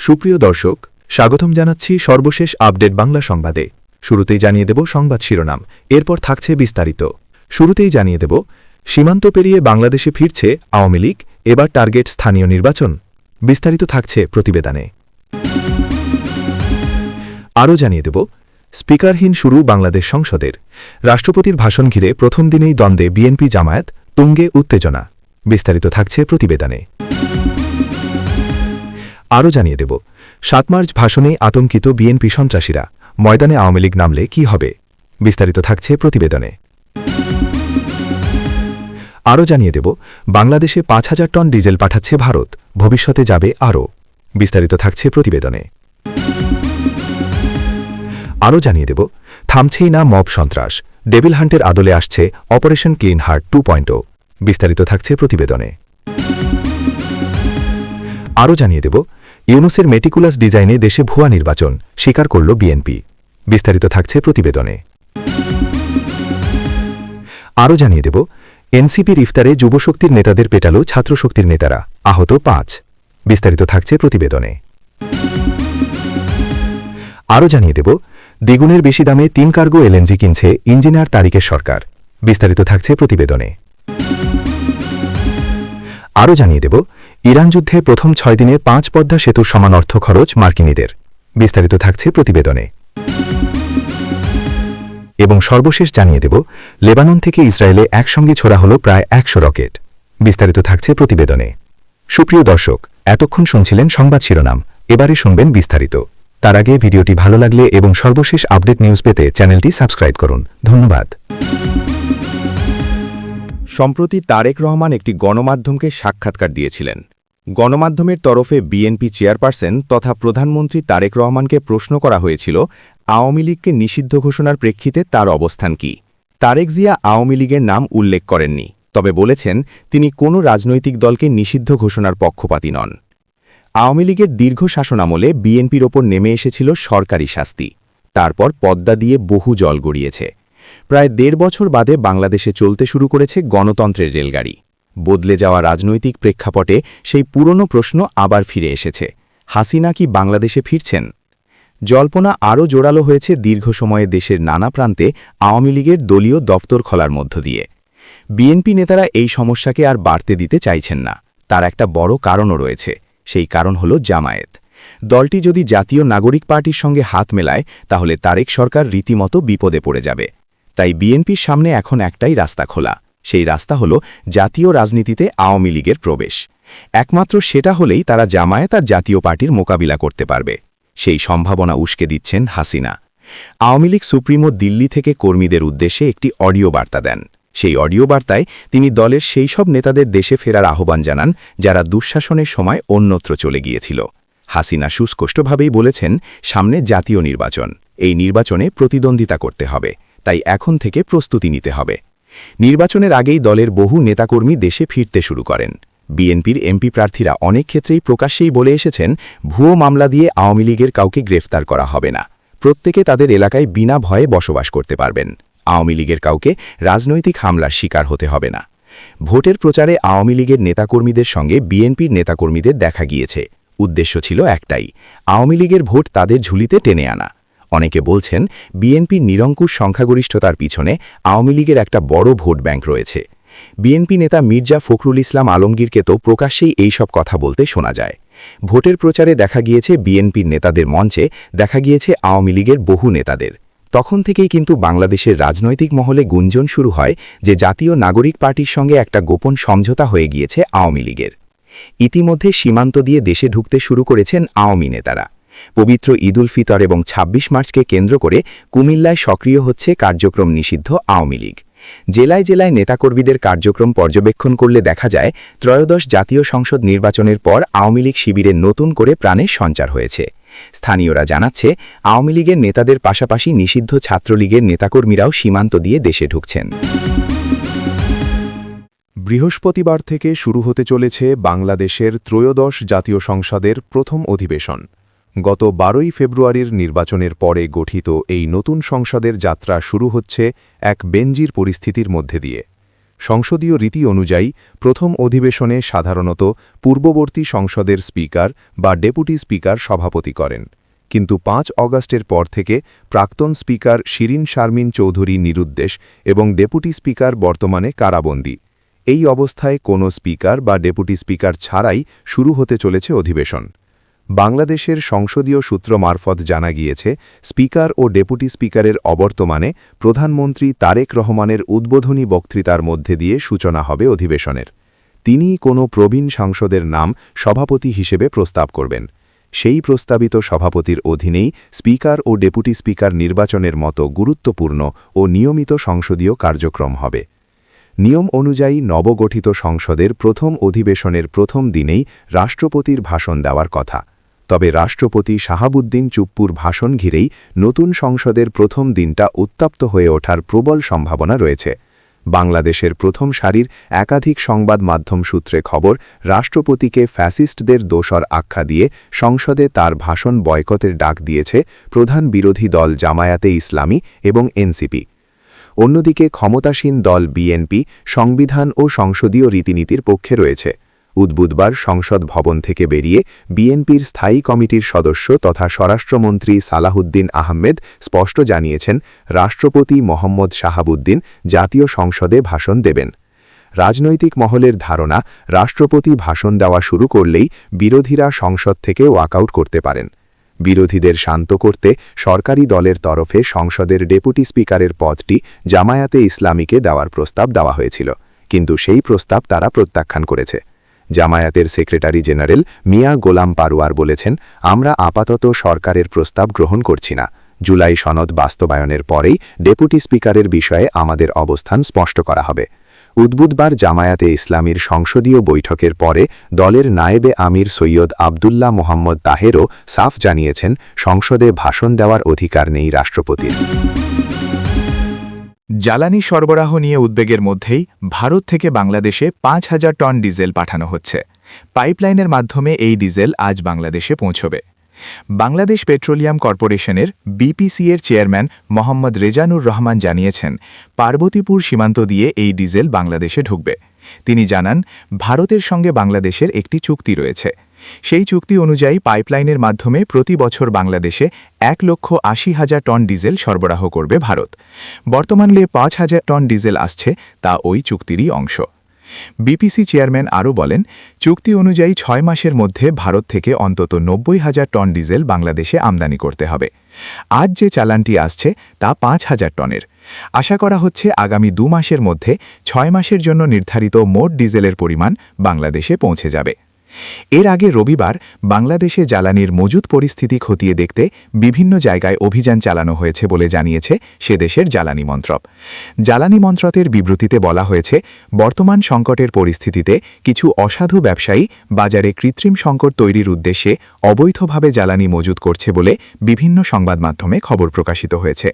সুপ্রিয় দর্শক, স্বাগতম জানাচ্ছি সর্বশেষ আপডেট বাংলা সংবাদে। শুরুতেই জানিয়ে দেব সংবাদ শিরোনাম, এরপর থাকছে বিস্তারিত। শুরুতেই জানিয়ে দেব, সীমান্ত পেরিয়ে বাংলাদেশে ফিরছে আওয়ামী লীগ, এবার টার্গেট স্থানীয় নির্বাচন। বিস্তারিত থাকছে প্রতিবেদনে। আরও জানিয়ে দেব, স্পিকারহীন শুরু বাংলাদেশ সংসদের। রাষ্ট্রপতির ভাষণ ঘিরে প্রথম দিনেই দ্বন্দ্বে বিএনপি জামায়াত, তুঙ্গে উত্তেজনা। বিস্তারিত থাকছে প্রতিবেদনে। আরও জানিয়ে দেব, ৭ মার্চ ভাষণে আতঙ্কিত বিএনপি সন্ত্রাসীরা, ময়দানে আওয়ামী লীগ নামলে কি হবে। বিস্তারিত থাকছে প্রতিবেদনে। আরও জানিয়ে দেব, বাংলাদেশে ৫,০০০ টন ডিজেল পাঠাচ্ছে ভারত, ভবিষ্যতে যাবে আরও। বিস্তারিত থাকছে প্রতিবেদনে। আরও জানিয়ে দেব, থামছেই না মব সন্ত্রাস, ডেভিল হান্টের আদলে আসছে অপারেশন ক্লিন হার্ট 2.0। বিস্তারিত থাকছে প্রতিবেদনে। আরও জানিয়ে দেব, ইউনূসের মেটিকুলাস ডিজাইনে দেশে ভুয়া নির্বাচন, স্বীকার করল বিএনপি। বিস্তারিত থাকছে প্রতিবেদনে। আরও জানিয়ে দেব, এনসিপির ইফতারে যুবশক্তির নেতাদের পেটাল ছাত্রশক্তির নেতারা, আহত ৫। বিস্তারিত থাকছে প্রতিবেদনে। আরও জানিয়ে দেব, দ্বিগুণের বেশি দামে ৩ কার্গো এলএনজি কিনছে ইঞ্জিনিয়ার তারিকের সরকার। বিস্তারিত থাকছে প্রতিবেদনে। আরও জানিয়ে দেব, ইরান যুদ্ধে প্রথম ৬ দিনে ৫ পদ্মা সেতুর সমান অর্থ খরচ মার্কিনীদের। বিস্তারিত থাকছে প্রতিবেদনে। এবং সর্বশেষ জানিয়ে দেব, লেবানন থেকে ইসরায়েলে একসঙ্গে ছোড়া হল প্রায় ১০০ রকেট। বিস্তারিত থাকছে প্রতিবেদনে। সুপ্রিয় দর্শক, এতক্ষণ শুনছিলেন সংবাদ শিরোনাম, এবারে শুনবেন বিস্তারিত। তার আগে ভিডিওটি ভালো লাগলে এবং সর্বশেষ আপডেট নিউজ পেতে চ্যানেলটি সাবস্ক্রাইব করুন। ধন্যবাদ। সম্প্রতি তারেক রহমান একটি গণমাধ্যমকে সাক্ষাৎকার দিয়েছিলেন। গণমাধ্যমের তরফে বিএনপি চেয়ারপারসন তথা প্রধানমন্ত্রী তারেক রহমানকে প্রশ্ন করা হয়েছিল, আওয়ামী লীগকে নিষিদ্ধ ঘোষণার প্রেক্ষিতে তার অবস্থান কি। তারেক জিয়া আওয়ামী লীগের নাম উল্লেখ করেননি, তবে বলেছেন তিনি কোনো রাজনৈতিক দলকে নিষিদ্ধ ঘোষণার পক্ষপাতী নন। আওয়ামী লীগের দীর্ঘ শাসনামলে বিএনপির ওপর নেমে এসেছিল সরকারি শাস্তি, তারপর পদ্মা দিয়ে বহু জল গড়িয়েছে। প্রায় ১.৫ বছর বাদে বাংলাদেশে চলতে শুরু করেছে গণতন্ত্রের রেলগাড়ি। বদলে যাওয়া রাজনৈতিক প্রেক্ষাপটে সেই পুরনো প্রশ্ন আবার ফিরে এসেছে, হাসিনা কি বাংলাদেশে ফিরছেন? জল্পনা আরও জোরালো হয়েছে দীর্ঘ সময়ে দেশের নানা প্রান্তে আওয়ামী লীগের দলীয় দপ্তর খোলার মধ্য দিয়ে। বিএনপি নেতারা এই সমস্যাকে আর বাড়তে দিতে চাইছেন না। তার একটা বড় কারণও রয়েছে, সেই কারণ হল জামায়াত। দলটি যদি জাতীয় নাগরিক পার্টির সঙ্গে হাত মেলায়, তাহলে তারেক সরকার রীতিমতো বিপদে পড়ে যাবে। তাই বিএনপির সামনে এখন একটাই রাস্তা খোলা, সেই রাস্তা হল জাতীয় রাজনীতিতে আওয়ামী লীগের প্রবেশ। একমাত্র সেটা হলেই তারা জামায়াত আর জাতীয় পার্টির মোকাবিলা করতে পারবে। সেই সম্ভাবনা উস্কে দিচ্ছেন হাসিনা। আওয়ামী লীগ সুপ্রিমো দিল্লি থেকে কর্মীদের উদ্দেশ্যে একটি অডিও বার্তা দেন। সেই অডিও বার্তায় তিনি দলের সেই সব নেতাদের দেশে ফেরার আহ্বান জানান যারা দুঃশাসনের সময় অন্যত্র চলে গিয়েছিল। হাসিনা সুস্পষ্টভাবেই বলেছেন, সামনে জাতীয় নির্বাচন, এই নির্বাচনে প্রতিদ্বন্দ্বিতা করতে হবে, তাই এখন থেকে প্রস্তুতি নিতে হবে। নির্বাচনের আগেই দলের বহু নেতাকর্মী দেশে ফিরতে শুরু করেন। বিএনপির এমপি প্রার্থীরা অনেক ক্ষেত্রেই প্রকাশ্যেই বলে এসেছেন, ভুয়ো মামলা দিয়ে আওয়ামী লীগের কাউকে গ্রেফতার করা হবে না, প্রত্যেকে তাদের এলাকায় বিনা ভয়ে বসবাস করতে পারবেন। আওয়ামী লীগের কাউকে রাজনৈতিক হামলার শিকার হতে হবে না। ভোটের প্রচারে আওয়ামী লীগের নেতাকর্মীদের সঙ্গে বিএনপির নেতাকর্মীদের দেখা গিয়েছে। উদ্দেশ্য ছিল একটাই, আওয়ামী লীগের ভোট তাদের ঝুলিতে টেনে আনা। অনেকে বলছেন, বিএনপির নিরঙ্কুশ সংখ্যাগরিষ্ঠতার পিছনে আওয়ামী লীগের একটা বড় ভোট ব্যাংক রয়েছে। বিএনপি নেতা মির্জা ফখরুল ইসলাম আলমগীরকে তো প্রকাশ্যেই এইসব কথা বলতে শোনা যায়। ভোটের প্রচারে দেখা গিয়েছে বিএনপির নেতাদের মঞ্চে, দেখা গিয়েছে আওয়ামী লীগের বহু নেতাদের। তখন থেকেই কিন্তু বাংলাদেশের রাজনৈতিক মহলে গুঞ্জন শুরু হয় যে জাতীয় নাগরিক পার্টির সঙ্গে একটা গোপন সমঝোতা হয়ে গিয়েছে আওয়ামী লীগের। ইতিমধ্যে সীমান্ত দিয়ে দেশে ঢুকতে শুরু করেছেন আওয়ামী নেতারা। পবিত্র ঈদ উল ফিতর এবং ২৬ মার্চকে কেন্দ্র করে কুমিল্লায় সক্রিয় হচ্ছে কার্যক্রম নিষিদ্ধ আওয়ামী লীগ। জেলায় জেলায় নেতাকর্মীদের কার্যক্রম পর্যবেক্ষণ করলে দেখা যায়, ত্রয়োদশ জাতীয় সংসদ নির্বাচনের পর আওয়ামী লীগ শিবিরে নতুন করে প্রাণের সঞ্চার হয়েছে। স্থানীয়রা জানাচ্ছে, আওয়ামী লীগের নেতাদের পাশাপাশি নিষিদ্ধ ছাত্রলীগের নেতাকর্মীরাও সীমান্ত দিয়ে দেশে ঢুকছেন। বৃহস্পতিবার থেকে শুরু হতে চলেছে বাংলাদেশের ত্রয়োদশ জাতীয় সংসদের প্রথম অধিবেশন। গত ১২ই ফেব্রুয়ারির নির্বাচনের পরে গঠিত এই নতুন সংসদের যাত্রা শুরু হচ্ছে এক বেনজির পরিস্থিতির মধ্যে দিয়ে। সংসদীয় রীতি অনুযায়ী প্রথম অধিবেশনে সাধারণত পূর্ববর্তী সংসদের স্পিকার বা ডেপুটি স্পিকার সভাপতি করেন, কিন্তু ৫ অগাস্টের পর থেকে প্রাক্তন স্পিকার শিরিন শারমিন চৌধুরী নিরুদ্দেশ এবং ডেপুটি স্পিকার বর্তমানে কারাবন্দী। এই অবস্থায় কোনো স্পিকার বা ডেপুটি স্পিকার ছাড়াই শুরু হতে চলেছে অধিবেশন। বাংলাদেশের সংসদীয় সূত্র মারফত জানা গিয়েছে, স্পিকার ও ডেপুটি স্পিকারের অবর্তমানে প্রধানমন্ত্রী তারেক রহমানের উদ্বোধনী বক্তৃতার মধ্যে দিয়ে সূচনা হবে অধিবেশনের। তিনিই কোনো প্রবীণ সাংসদের নাম সভাপতি হিসেবে প্রস্তাব করবেন। সেই প্রস্তাবিত সভাপতির অধীনেই স্পিকার ও ডেপুটি স্পিকার নির্বাচনের মতো গুরুত্বপূর্ণ ও নিয়মিত সংসদীয় কার্যক্রম হবে। নিয়ম অনুযায়ী নবগঠিত সংসদের প্রথম অধিবেশনের প্রথম দিনেই রাষ্ট্রপতির ভাষণ দেওয়ার কথা। তবে রাষ্ট্রপতি শাহাবুদ্দিন চুপ্পুর ভাষণ ঘিরেই নতুন সংসদের প্রথম দিনটা উত্তপ্ত হয়ে ওঠার প্রবল সম্ভাবনা রয়েছে। বাংলাদেশের প্রথম সারির একাধিক সংবাদ মাধ্যম সূত্রে খবর, রাষ্ট্রপতিকে ফ্যাসিস্টদের দোসর আখ্যা দিয়ে সংসদে তার ভাষণ বয়কটের ডাক দিয়েছে প্রধান বিরোধী দল জামায়াতে ইসলামী এবং এনসিপি। অন্যদিকে ক্ষমতাসীন দল বিএনপি সংবিধান ও সংসদীয় রীতিনীতির পক্ষে রয়েছে। বুধবার সংসদ ভবন থেকে বেরিয়ে বিএনপির স্থায়ী কমিটির সদস্য তথা স্বরাষ্ট্রমন্ত্রী সালাহুদ্দিন আহমেদ স্পষ্ট জানিয়েছেন, রাষ্ট্রপতি মোহাম্মদ শাহাবুদ্দিন জাতীয় সংসদে ভাষণ দেবেন। রাজনৈতিক মহলের ধারণা, রাষ্ট্রপতি ভাষণ দেওয়া শুরু করলেই বিরোধীরা সংসদ থেকে ওয়াকআউট করতে পারেন। বিরোধীদের শান্ত করতে সরকারি দলের তরফে সংসদের ডেপুটি স্পিকারের পদটি জামায়াতে ইসলামীকে দেওয়ার প্রস্তাব দেওয়া হয়েছিল, কিন্তু সেই প্রস্তাব তারা প্রত্যাখ্যান করেছে। জামায়াতের সেক্রেটারি জেনারেল মিয়া গোলাম পারোয়ার বলেছেন, আমরা আপাতত সরকারের প্রস্তাব গ্রহণ করছি না। জুলাই সনদ বাস্তবায়নের পরেই ডেপুটি স্পিকারের বিষয়ে আমাদের অবস্থান স্পষ্ট করা হবে। বুধবার জামায়াতে ইসলামীর সংসদীয় বৈঠকের পরে দলের নায়েবে আমির সৈয়দ আবদুল্লাহ মোহাম্মদ তাহেরও সাফ জানিয়েছেন, সংসদে ভাষণ দেওয়ার অধিকার নেই রাষ্ট্রপতির। জ্বালানি সরবরাহ নিয়ে উদ্বেগের মধ্যেই ভারত থেকে বাংলাদেশে ৫,০০০ টন ডিজেল পাঠানো হচ্ছে। পাইপলাইনের মাধ্যমে এই ডিজেল আজ বাংলাদেশে পৌঁছবে। বাংলাদেশ পেট্রোলিয়াম কর্পোরেশনের বিপিসি-এর চেয়ারম্যান মোহাম্মদ রেজানুর রহমান জানিয়েছেন, পার্বতীপুর সীমান্ত দিয়ে এই ডিজেল বাংলাদেশে ঢুকবে। তিনি জানান, ভারতের সঙ্গে বাংলাদেশের একটি চুক্তি রয়েছে। সেই চুক্তি অনুযায়ী পাইপলাইনের মাধ্যমে প্রতি বছর বাংলাদেশে ১,৮০,০০০ টন ডিজেল সরবরাহ করবে ভারত। বর্তমানে ৫,০০০ টন ডিজেল আসছে, তা ওই চুক্তিরই অংশ। বিপিসি চেয়ারম্যান আরও বলেন, চুক্তি অনুযায়ী ৬ মাসের মধ্যে ভারত থেকে অন্তত ৯০,০০০ টন ডিজেল বাংলাদেশে আমদানি করতে হবে। আজ যে চালানটি আসছে তা ৫,০০০ টনের। আশা করা হচ্ছে আগামী ২ মাসের মধ্যে ৬ মাসের জন্য নির্ধারিত মোট ডিজেলের পরিমাণ বাংলাদেশে পৌঁছে যাবে। এর আগে রবিবার বাংলাদেশে জ্বালানির মজুদ পরিস্থিতি খতিয়ে দেখতে বিভিন্ন জায়গায় অভিযান চালানো হয়েছে বলে জানিয়েছে সে দেশের জ্বালানি মন্ত্রক। জ্বালানি মন্ত্রকের বিবৃতিতে বলা হয়েছে, বর্তমান সংকটের পরিস্থিতিতে কিছু অসাধু ব্যবসায়ী বাজারে কৃত্রিম সংকট তৈরির উদ্দেশ্যে অবৈধভাবে জ্বালানি মজুদ করছে বলে বিভিন্ন সংবাদ মাধ্যমে খবর প্রকাশিত হয়েছে।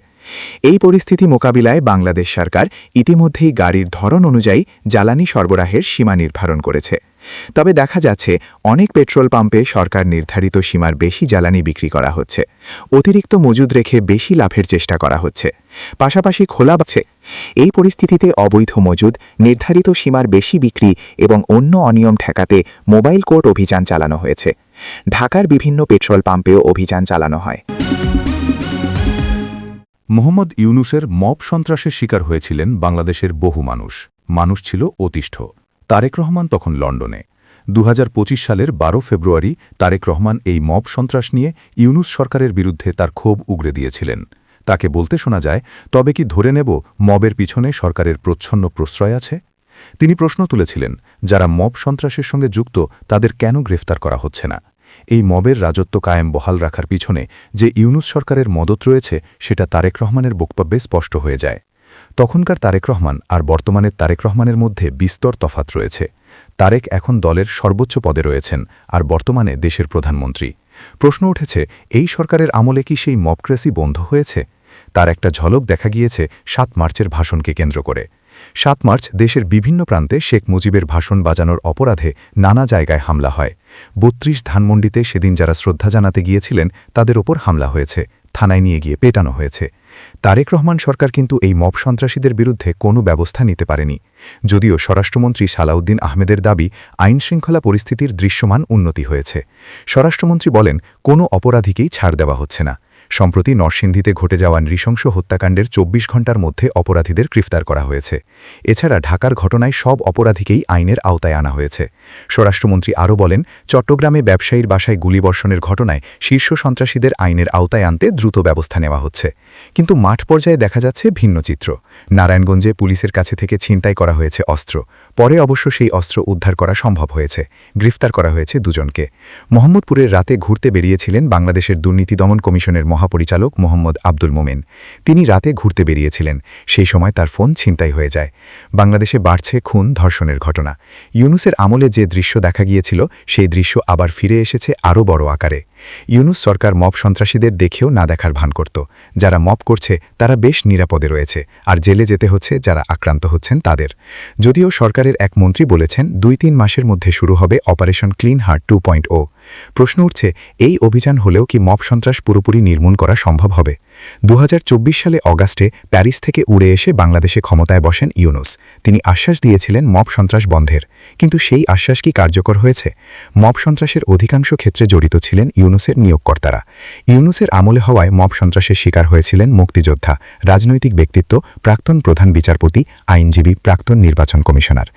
এই পরিস্থিতি মোকাবিলায় বাংলাদেশ সরকার ইতিমধ্যেই গাড়ির ধরন অনুযায়ী জ্বালানি সরবরাহের সীমা নির্ধারণ করেছে। তবে দেখা যাচ্ছে, অনেক পেট্রোল পাম্পে সরকার নির্ধারিত সীমার বেশি জ্বালানি বিক্রি করা হচ্ছে। অতিরিক্ত মজুদ রেখে বেশি লাভের চেষ্টা করা হচ্ছে। পাশাপাশি খোলা আছে। এই পরিস্থিতিতে অবৈধ মজুদ, নির্ধারিত সীমার বেশি বিক্রি এবং অন্য অনিয়ম ঠেকাতে মোবাইল কোর্ট অভিযান চালানো হয়েছে। ঢাকার বিভিন্ন পেট্রোল পাম্পেও অভিযান চালানো হয়। মোহাম্মদ ইউনূসের মব সন্ত্রাসের শিকার হয়েছিলেন বাংলাদেশের বহু মানুষ। মানুষ ছিল অতিষ্ঠ। তারেক রহমান তখন লন্ডনে। ২০২৫ সালের ১২ ফেব্রুয়ারি তারেক রহমান এই মব সন্ত্রাস নিয়ে ইউনূস সরকারের বিরুদ্ধে তার ক্ষোভ উগরে দিয়েছিলেন। তাকে বলতে শোনা যায়, তবে কি ধরে নেব মবের পিছনে সরকারের প্রচ্ছন্ন প্রশ্রয় আছে? তিনি প্রশ্ন তুলেছিলেন, যারা মব সন্ত্রাসের সঙ্গে যুক্ত তাদের কেন গ্রেফতার করা হচ্ছে না? এই মবের রাজত্ব কায়েম বহাল রাখার পিছনে যে ইউনূস সরকারের মদত রয়েছে, সেটা তারেক রহমানের বক্তব্যে স্পষ্ট হয়ে যায়। তখনকার তারেক রহমান আর বর্তমানের তারেক রহমানের মধ্যে বিস্তর তফাৎ রয়েছে। তারেক এখন দলের সর্বোচ্চ পদে রয়েছেন, আর বর্তমানে দেশের প্রধানমন্ত্রী। প্রশ্ন উঠেছে, এই সরকারের আমলে কি সেই মবক্রেসি বন্ধ হয়েছে? তার একটা ঝলক দেখা গিয়েছে ৭ মার্চের ভাষণকে কেন্দ্র করে। ৭ মার্চ দেশের বিভিন্ন প্রান্তে শেখ মুজিবের ভাষণ বাজানোর অপরাধে নানা জায়গায় হামলা হয়। ৩২ ধানমন্ডিতে সেদিন যারা শ্রদ্ধা জানাতে গিয়েছিলেন তাদের ওপর হামলা হয়েছে, থানায় নিয়ে গিয়ে পেটানো হয়েছে। তারেক রহমান সরকার কিন্তু এই মব সন্ত্রাসীদের বিরুদ্ধে কোনো ব্যবস্থা নিতে পারেনি। যদিও স্বরাষ্ট্রমন্ত্রী সালাউদ্দিন আহমেদের দাবি আইনশৃঙ্খলা পরিস্থিতির দৃশ্যমান উন্নতি হয়েছে। স্বরাষ্ট্রমন্ত্রী বলেন, কোনো অপরাধীকেই ছাড় দেওয়া হচ্ছে না। সম্প্রতি নরসিংদীতে ঘটে যাওয়া নৃশংস হত্যাকাণ্ডের ২৪ ঘণ্টার মধ্যে অপরাধীদের গ্রেফতার করা হয়েছে। এছাড়া ঢাকার ঘটনায় সব অপরাধীকেই আইনের আওতায় আনা হয়েছে। স্বরাষ্ট্রমন্ত্রী আরও বলেন, চট্টগ্রামে ব্যবসায়ীর বাসায় গুলিবর্ষণের ঘটনায় শীর্ষ সন্ত্রাসীদের আইনের আওতায় আনতে দ্রুত ব্যবস্থা নেওয়া হচ্ছে। কিন্তু মাঠ পর্যায়ে দেখা যাচ্ছে ভিন্ন চিত্র। নারায়ণগঞ্জে পুলিশের কাছে থেকে ছিনতাই করা হয়েছে অস্ত্র। পরে অবশ্য সেই অস্ত্র উদ্ধার করা সম্ভব হয়েছে। গ্রেফতার করা হয়েছে দুজনকে। মোহাম্মদপুরের রাতে ঘুরতে বেরিয়েছিলেন বাংলাদেশের দুর্নীতি দমন কমিশনের মহাপরিচালক মোহাম্মদ আব্দুল মোমেন। তিনি রাতে ঘুরতে বেরিয়েছিলেন, সেই সময় তার ফোন ছিনতাই হয়ে যায়। বাংলাদেশে বাড়ছে খুন ধর্ষণের ঘটনা। ইউনূসের আমলে যে দৃশ্য দেখা গিয়েছিল, সেই দৃশ্য আবার ফিরে এসেছে আরও বড় আকারে। ইউনূস সরকার মব সন্ত্রাসীদের দেখেও না দেখার ভান করত। যারা মব করছে তারা বেশ নিরাপদে রয়েছে, আর জেলে যেতে হচ্ছে যারা আক্রান্ত হচ্ছেন তাদের। যদিও সরকারের এক মন্ত্রী বলেছেন ২-৩ মাসের মধ্যে শুরু হবে অপারেশন ক্লিন হার্ট 2.0। প্রশ্ন উঠছে, এই অভিযান হলেও কি মব সন্ত্রাস পুরোপুরি নির্মূল করা সম্ভব হবে? ২০২৪ সালে অগাস্টে প্যারিস থেকে উড়ে এসে বাংলাদেশে ক্ষমতায় বসেন ইউনূস। তিনি আশ্বাস দিয়েছিলেন মব সন্ত্রাস বন্ধের, কিন্তু সেই আশ্বাস কি কার্যকর হয়েছে? মব সন্ত্রাসের অধিকাংশ ক্ষেত্রে জড়িত ছিলেন ইউনূসের নিয়োগকর্তারা। ইউনূসের আমলে হওয়ায় মব সন্ত্রাসের শিকার হয়েছিলেন মুক্তিযোদ্ধা, রাজনৈতিক ব্যক্তিত্ব, প্রাক্তন প্রধান বিচারপতি, আইনজীবী, প্রাক্তন নির্বাচন কমিশনার।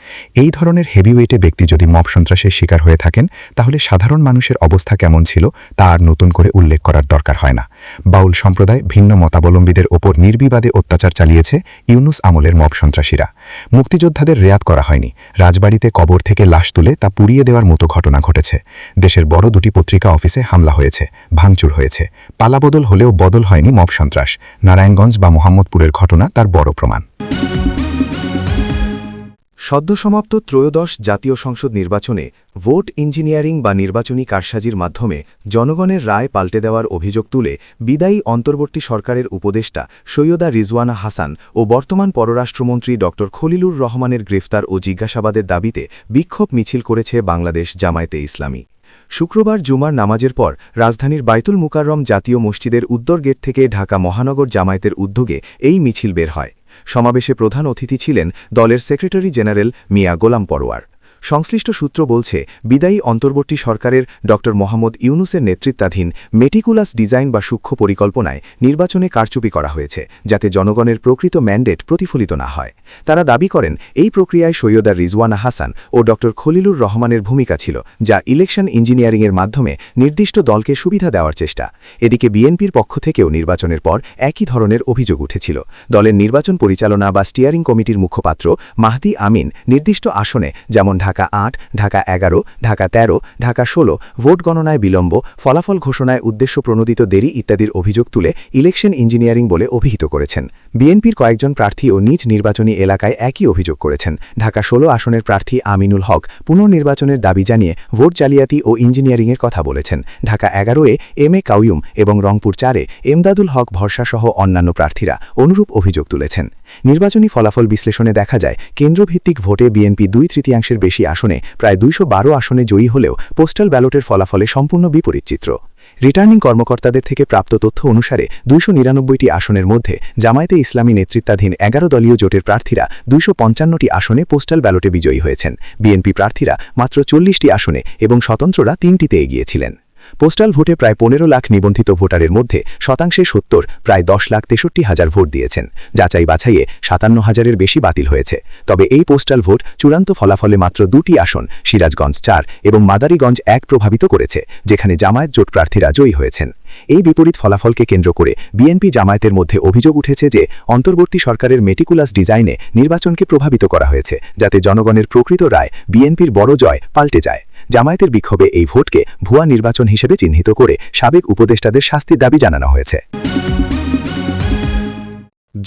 এই ধরনের হেভিওয়েটে ব্যক্তি যদি মব সন্ত্রাসের শিকার হয়ে থাকেন, তাহলে সাধারণ মানুষের অবস্থা কেমন ছিল তা আর নতুন করে উল্লেখ করার দরকার হয় না। বাউল সম্প্রদায় ভিন্ন মতাবলম্বীদের ওপর নির্বিবাদে অত্যাচার চালিয়েছে ইউনূস আমলের মব সন্ত্রাসীরা। মুক্তিযোদ্ধাদের রেয়াত করা হয়নি। রাজবাড়িতে কবর থেকে লাশ তুলে তা পুড়িয়ে দেওয়ার মতো ঘটনা ঘটেছে। দেশের বড় দুটি পত্রিকা অফিসে হামলা হয়েছে, ভাঙচুর হয়েছে। পালাবদল হলেও বদল হয়নি মব সন্ত্রাস। নারায়ণগঞ্জ বা মোহাম্মদপুরের ঘটনা তার বড় প্রমাণ। সদ্য সমাপ্ত ত্রয়োদশ জাতীয় সংসদ নির্বাচনে ভোট ইঞ্জিনিয়ারিং বা নির্বাচনী কারসাজির মাধ্যমে জনগণের রায় পাল্টে দেওয়ার অভিযোগ তুলে বিদায়ী অন্তর্বর্তী সরকারের উপদেষ্টা সৈয়দা রিজওয়ানা হাসান ও বর্তমান পররাষ্ট্রমন্ত্রী ড খলিলুর রহমানের গ্রেফতার ও জিজ্ঞাসাবাদের দাবিতে বিক্ষোভ মিছিল করেছে বাংলাদেশ জামায়াতে ইসলামী। শুক্রবার জুমার নামাজের পর রাজধানীর বাইতুল মুকাররম জাতীয় মসজিদের উত্তর গেট থেকে ঢাকা মহানগর জামায়াতের উদ্যোগে এই মিছিল বের হয়। সমাবেশে প্রধান অতিথি ছিলেন দলের সেক্রেটারি জেনারেল মিয়া গোলাম পরোয়ার। সংশ্লিষ্ট সূত্র বলছে, বিদায়ী অন্তর্বর্তী সরকারের ড মোহাম্মদ ইউনূসের নেতৃত্বাধীন মেটিকুলাস ডিজাইন বা সূক্ষ্ম পরিকল্পনায় নির্বাচনে কারচুপি করা হয়েছে, যাতে জনগণের প্রকৃত ম্যান্ডেট প্রতিফলিত না হয়। তারা দাবি করেন, এই প্রক্রিয়ায় সৈয়দা রিজওয়ানা হাসান ও ড খলিলুর রহমানের ভূমিকা ছিল, যা ইলেকশন ইঞ্জিনিয়ারিংয়ের মাধ্যমে নির্দিষ্ট দলকে সুবিধা দেওয়ার চেষ্টা। এদিকে বিএনপির পক্ষ থেকেও নির্বাচনের পর একই ধরনের অভিযোগ উঠেছিল। দলের নির্বাচন পরিচালনা বা স্টিয়ারিং কমিটির মুখপাত্র মাহদি আমিন নির্দিষ্ট আসনে, যেমন ঢাকা ৮, ঢাকা ১১, ঢাকা ১৩, ঢাকা ১৬ ভোট গণনায় বিলম্ব, ফলাফল ঘোষণায় উদ্দেশ্য প্রণোদিত দেরি ইত্যাদির অভিযোগ তুলে ইলেকশন ইঞ্জিনিয়ারিং বলে অভিহিত করেছেন। বিএনপির কয়েকজন প্রার্থীও নিজ নির্বাচনী এলাকায় একই অভিযোগ করেছেন। ঢাকা ১৬ আসনের প্রার্থী আমিনুল হক পুনর্নির্বাচনের দাবি জানিয়ে ভোট জালিয়াতি ও ইঞ্জিনিয়ারিংয়ের কথা বলেছেন। ঢাকা ১১-এ এম এ কাউয়ুম এবং রংপুর ৪-এ এমদাদুল হক ভরসাসহ অন্যান্য প্রার্থীরা অনুরূপ অভিযোগ তুলেছেন। নির্বাচনী ফলাফল বিশ্লেষণে দেখা যায়, কেন্দ্রভিত্তিক ভোটে বিএনপি ২/৩ বেশি আসনে প্রায় ২১২ আসনে জয়ী হলেও পোস্টাল ব্যালটের ফলাফলে সম্পূর্ণ বিপরীত চিত্র। রিটার্নিং কর্মকর্তাদের থেকে প্রাপ্ত তথ্য অনুসারে ২৯৯টি আসনের মধ্যে জামায়াতে ইসলামী নেতৃত্বাধীন ১১ দলীয় জোটের প্রার্থীরা ২৫৫টি আসনে পোস্টাল ব্যালটে বিজয়ী হয়েছেন। বিএনপি প্রার্থীরা মাত্র ৪০টি আসনে এবং স্বতন্ত্ররা ৩টিতে এগিয়ে ছিলেন। পোস্টাল ভোটে প্রায় ১৫ লাখ নিবন্ধিত ভোটারের মধ্যে শতাংশে ৭০ প্রায় ১০,৬৩,০০০ ভোট দিয়েছেন। যাচাই বাছাইয়ে ৫৭,০০০-এর বেশি বাতিল হয়েছে। তবে এই পোস্টাল ভোট চূড়ান্ত ফলাফলে মাত্র ২টি আসন, সিরাজগঞ্জ ৪ এবং মাদারীগঞ্জ ১ প্রভাবিত করেছে, যেখানে জামায়াত জোট প্রার্থীরা জয়ী হয়েছেন। এই বিপরীত ফলাফলকে কেন্দ্র করে বিএনপি জামায়াতের মধ্যে অভিযোগ উঠেছে যে অন্তর্বর্তী সরকারের মেটিকুলাস ডিজাইনে নির্বাচনকে প্রভাবিত করা হয়েছে, যাতে জনগণের প্রকৃত রায় বিএনপির বড় জয় পাল্টে যায়। জামায়াতের বিক্ষোভে এই ভোটকে ভুয়া নির্বাচন হিসেবে চিহ্নিত করে সাবেক উপদেষ্টাদের শাস্তির দাবি জানানো হয়েছে।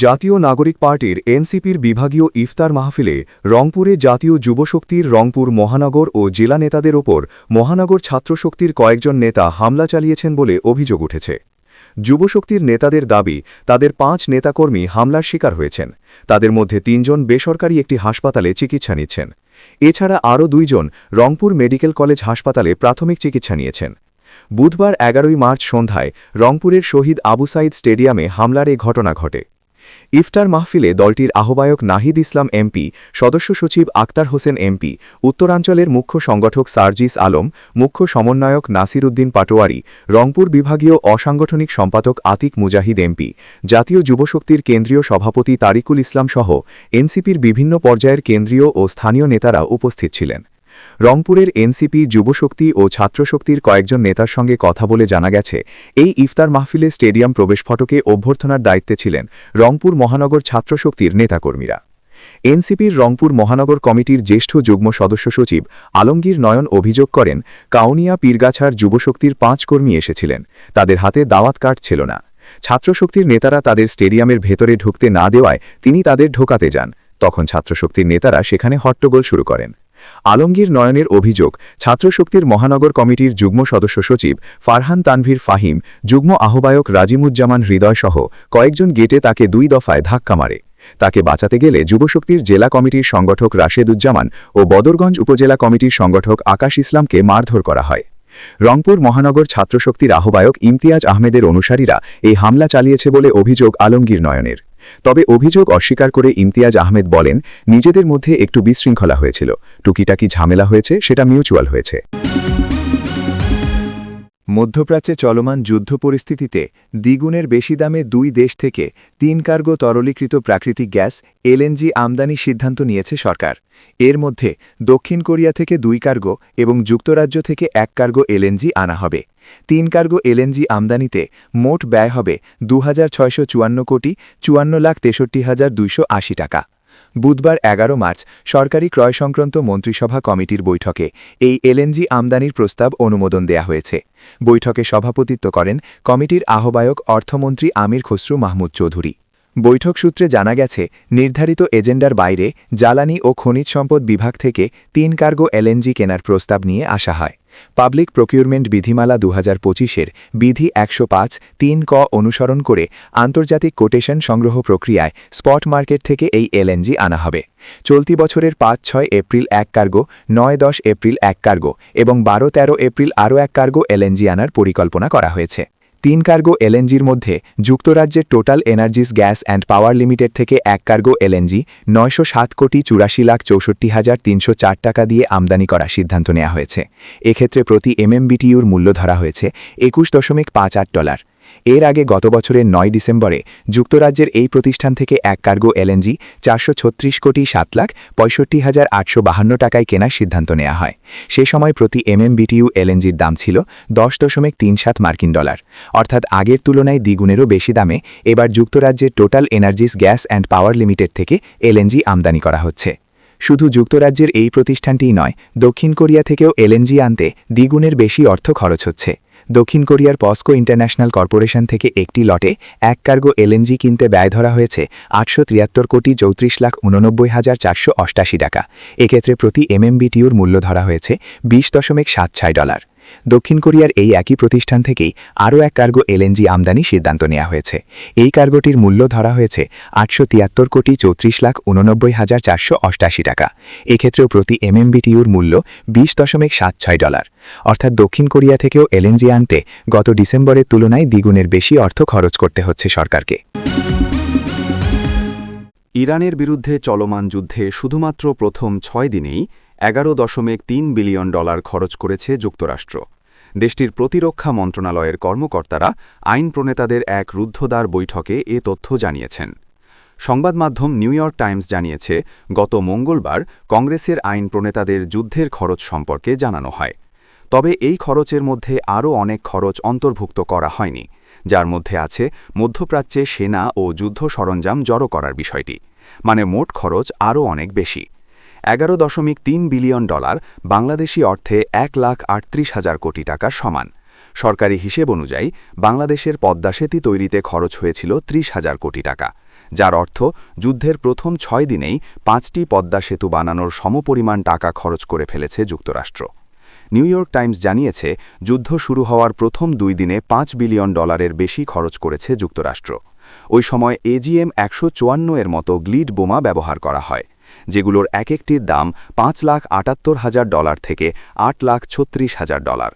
জাতীয় নাগরিক পার্টির এনসিপির বিভাগীয় ইফতার মাহফিলে রংপুরে জাতীয় যুবশক্তির রংপুর মহানগর ও জেলা নেতাদের ওপর মহানগর ছাত্রশক্তির কয়েকজন নেতা হামলা চালিয়েছেন বলে অভিযোগ উঠেছে। যুবশক্তির নেতাদের দাবি, তাদের ৫ নেতাকর্মী হামলার শিকার হয়েছেন। তাদের মধ্যে ৩ জন বেসরকারি একটি হাসপাতালে চিকিৎসা নিচ্ছেন। এছাড়া আরও ২ জন রংপুর মেডিকেল কলেজ হাসপাতালে প্রাথমিক চিকিৎসা নিয়েছেন। বুধবার ১১ মার্চ সন্ধ্যায় রংপুরের শহীদ আবু সাইদ স্টেডিয়ামে হামলার এ ঘটনা ঘটে। ইফতার মাহফিলে দলটির আহ্বায়ক নাহিদ ইসলাম এমপি, সদস্য সচিব আক্তার হোসেন এমপি, উত্তরাঞ্চলের মুখ্য সংগঠক সার্জিস আলম, মুখ্য সমন্বয়ক নাসির উদ্দিন পাটোয়ারি, রংপুর বিভাগীয় অসাংগঠনিক সম্পাদক আতিক মুজাহিদ এমপি, জাতীয় যুবশক্তির কেন্দ্রীয় সভাপতি তারিকুল ইসলাম সহ এনসিপির বিভিন্ন পর্যায়ের কেন্দ্রীয় ও স্থানীয় নেতারা উপস্থিত ছিলেন। রংপুরের এনসিপি, যুবশক্তি ও ছাত্রশক্তির কয়েকজন নেতার সঙ্গে কথা বলে জানা গেছে, এই ইফতার মাহফিলে স্টেডিয়াম প্রবেশফটকে অভ্যর্থনার দায়িত্বে ছিলেন রংপুর মহানগর ছাত্রশক্তির নেতাকর্মীরা। এনসিপির রংপুর মহানগর কমিটির জ্যেষ্ঠ যুগ্ম সদস্য সচিব আলমগীর নয়ন অভিযোগ করেন, কাউনিয়া পীরগাছার যুবশক্তির 5 কর্মী এসেছিলেন, তাদের হাতে দাওয়াত কার্ড ছিল না। ছাত্রশক্তির নেতারা তাদের স্টেডিয়ামের ভেতরে ঢুকতে না দেওয়ায় তিনি তাদের ঢোকাতে যান। তখন ছাত্রশক্তির নেতারা সেখানে হট্টগোল শুরু করেন। আলমগীর নয়নের অভিযোগ, ছাত্রশক্তির মহানগর কমিটির যুগ্ম সদস্য সচিব ফারহান তানভীর ফাহিম, যুগ্ম আহ্বায়ক রাজিমুজ্জামান হৃদয়সহ কয়েকজন গেটে তাকে 2 দফায় ধাক্কা মারে। তাকে বাঁচাতে গেলে যুবশক্তির জেলা কমিটির সংগঠক রাশেদুজ্জামান ও বদরগঞ্জ উপজেলা কমিটির সংগঠক আকাশ ইসলামকে মারধর করা হয়। রংপুর মহানগর ছাত্রশক্তির আহ্বায়ক ইমতিয়াজ আহমেদের অনুসারীরা এই হামলা চালিয়েছে বলে অভিযোগ আলমগীর নয়নের। তবে অভিযোগ অস্বীকার করে ইমতিয়াজ আহমেদ বলেন, নিজেদের মধ্যে একটু বিশৃঙ্খলা হয়েছিল, টুকিটাকি ঝামেলা হয়েছে, সেটা মিউচুয়াল হয়েছে। মধ্যপ্রাচ্যে চলমান যুদ্ধ পরিস্থিতিতে দ্বিগুণের বেশি দামে 2 দেশ থেকে 3 কার্গো তরলীকৃত প্রাকৃতিক গ্যাস এলএনজি আমদানির সিদ্ধান্ত নিয়েছে সরকার। এর মধ্যে দক্ষিণ কোরিয়া থেকে 2 কার্গো এবং যুক্তরাজ্য থেকে 1 কার্গো এলএনজি আনা হবে। 3 কার্গো এলএনজি আমদানিতে মোট ব্যয় হবে 2,654 কোটি 54,63,280 টাকা। বুধবার 11 মার্চ সরকারি ক্রয় সংক্রান্ত মন্ত্রিসভা কমিটির বৈঠকে এই এলএনজি আমদানির প্রস্তাব অনুমোদন দেয়া হয়েছে। বৈঠকে সভাপতিত্ব করেন কমিটির আহ্বায়ক অর্থমন্ত্রী আমির খসরু মাহমুদ চৌধুরী। বৈঠক সূত্রে জানা গেছে, নির্ধারিত এজেন্ডার বাইরে জ্বালানি ও খনিজ সম্পদ বিভাগ থেকে 3 কার্গো এলএনজি কেনার প্রস্তাব নিয়ে আসা হয়। পাবলিক প্রকিউরমেন্ট বিধিমালা 2025-এর বিধি 105(3) ক অনুসরণ করে আন্তর্জাতিক কোটেশন সংগ্রহ প্রক্রিয়ায় স্পট মার্কেট থেকে এই এলএনজি আনা হবে। চলতি বছরের 5-6 এপ্রিল 1 কার্গো, 9-10 এপ্রিল 1 কার্গো এবং 12-13 এপ্রিল আরও 1 কার্গো এলএনজি আনার পরিকল্পনা করা হয়েছে। 3 কার্গো এলএনজির মধ্যে যুক্তরাজ্যের total energies gas and power limited থেকে 1 কার্গো এলএনজি 907 কোটি 84,64,304 টাকা দিয়ে আমদানি করার সিদ্ধান্ত নেওয়া হয়েছে। এক্ষেত্রে প্রতি MMBTUর মূল্য ধরা হয়েছে $21.58। এর আগে গত বছরের 9 ডিসেম্বরে যুক্তরাজ্যের এই প্রতিষ্ঠান থেকে 1 কার্গো এলএনজি 436 কোটি 7,65,852 টাকায় কেনার সিদ্ধান্ত নেওয়া হয়। সে সময় প্রতি MMBTU এলএনজির দাম ছিল $10.37 মার্কিন ডলার। অর্থাৎ আগের তুলনায় দ্বিগুণেরও বেশি দামে এবার যুক্তরাজ্যের total energies gas and power limited থেকে এলএনজি আমদানি করা হচ্ছে। শুধু যুক্তরাজ্যের এই প্রতিষ্ঠানটিই নয়, দক্ষিণ কোরিয়া থেকেও এলএনজি আনতে দ্বিগুণের বেশি অর্থ খরচ হচ্ছে। দক্ষিণ কোরিয়ার পসকো ইন্টারন্যাশনাল কর্পোরেশন থেকে একটি লটে 1 কার্গো এলএনজি কিনতে ব্যয় ধরা হয়েছে 873 কোটি 34,89,488 টাকা। এক্ষেত্রে প্রতি MMBTUর মূল্য ধরা হয়েছে $20.76। দক্ষিণ কোরিয়ার এই একই প্রতিষ্ঠান থেকেই আরও 1 কার্গো এলএনজি আমদানি সিদ্ধান্ত নেওয়া হয়েছে। এই কার্গোটির মূল্য ধরা হয়েছে 873 কোটি 34,89,488 টাকা। এক্ষেত্রেও প্রতি MMBTUর মূল্য $20.76। অর্থাৎ দক্ষিণ কোরিয়া থেকেও এলএনজি আনতে গত ডিসেম্বরের তুলনায় দ্বিগুণের বেশি অর্থ খরচ করতে হচ্ছে সরকারকে। ইরানের বিরুদ্ধে চলমান যুদ্ধে শুধুমাত্র প্রথম 6 দিনেই $11.3 বিলিয়ন খরচ করেছে যুক্তরাষ্ট্র। দেশটির প্রতিরক্ষা মন্ত্রণালয়ের কর্মকর্তারা আইন প্রণেতাদের এক রুদ্ধদ্বার বৈঠকে এ তথ্য জানিয়েছেন। সংবাদ মাধ্যম নিউ ইয়র্ক টাইমস জানিয়েছে, গত মঙ্গলবার কংগ্রেসের আইন প্রণেতাদের যুদ্ধের খরচ সম্পর্কে জানানো হয়। তবে এই খরচের মধ্যে আরও অনেক খরচ অন্তর্ভুক্ত করা হয়নি, যার মধ্যে আছে মধ্যপ্রাচ্যে সেনা ও যুদ্ধ সরঞ্জাম জড়ো করার বিষয়টি। মানে মোট খরচ আরও অনেক বেশি। $11.3 বিলিয়ন বাংলাদেশি অর্থে 1,38,000 কোটি টাকার সমান। সরকারি হিসেব অনুযায়ী বাংলাদেশের পদ্মা সেতু তৈরিতে খরচ হয়েছিল 30,000 কোটি টাকা, যার অর্থ যুদ্ধের প্রথম 6 দিনেই 5টি পদ্মা সেতু বানানোর সমপরিমাণ টাকা খরচ করে ফেলেছে যুক্তরাষ্ট্র। নিউ ইয়র্ক টাইমস জানিয়েছে, যুদ্ধ শুরু হওয়ার প্রথম 2 দিনে $5 বিলিয়ন বেশি খরচ করেছে যুক্তরাষ্ট্র। ওই সময় AGM-154 এর মতো গ্লিড বোমা ব্যবহার করা হয়, যেগুলোর এক একটির দাম $5,78,000 থেকে $8,36,000।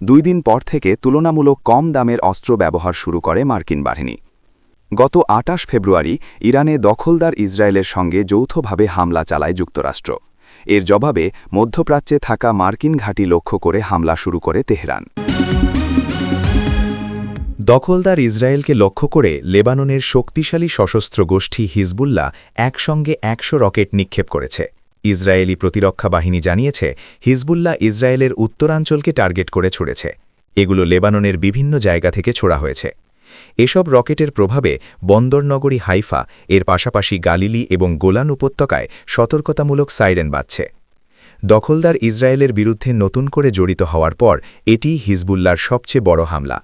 2 দিন পর থেকে তুলনামূলক কম দামের অস্ত্র ব্যবহার শুরু করে মার্কিন বাহিনী। গত 28 ফেব্রুয়ারি ইরানে দখলদার ইসরায়েলের সঙ্গে যৌথভাবে হামলা চালায় যুক্তরাষ্ট্র। এর জবাবে মধ্যপ্রাচ্যে থাকা মার্কিন ঘাঁটি লক্ষ্য করে হামলা শুরু করে তেহরান। দখলদার ইসরায়েলকে লক্ষ্য করে লেবাননের শক্তিশালী সশস্ত্র গোষ্ঠী হিজবুল্লাহ একসঙ্গে 100 রকেট নিক্ষেপ করেছে। ইসরায়েলি প্রতিরক্ষা বাহিনী জানিয়েছে হিজবুল্লাহ ইসরায়েলের উত্তরাঞ্চলকে টার্গেট করে ছুড়েছে। এগুলো লেবাননের বিভিন্ন জায়গা থেকে ছোড়া হয়েছে। এসব রকেটের প্রভাবে বন্দরনগরী হাইফা এর পাশাপাশি গালিলি এবং গোলান উপত্যকায় সতর্কতামূলক সাইরেন বাজছে। দখলদার ইসরায়েলের বিরুদ্ধে নতুন করে জড়িত হওয়ার পর এটি হিজবুল্লাহর সবচেয়ে বড় হামলা।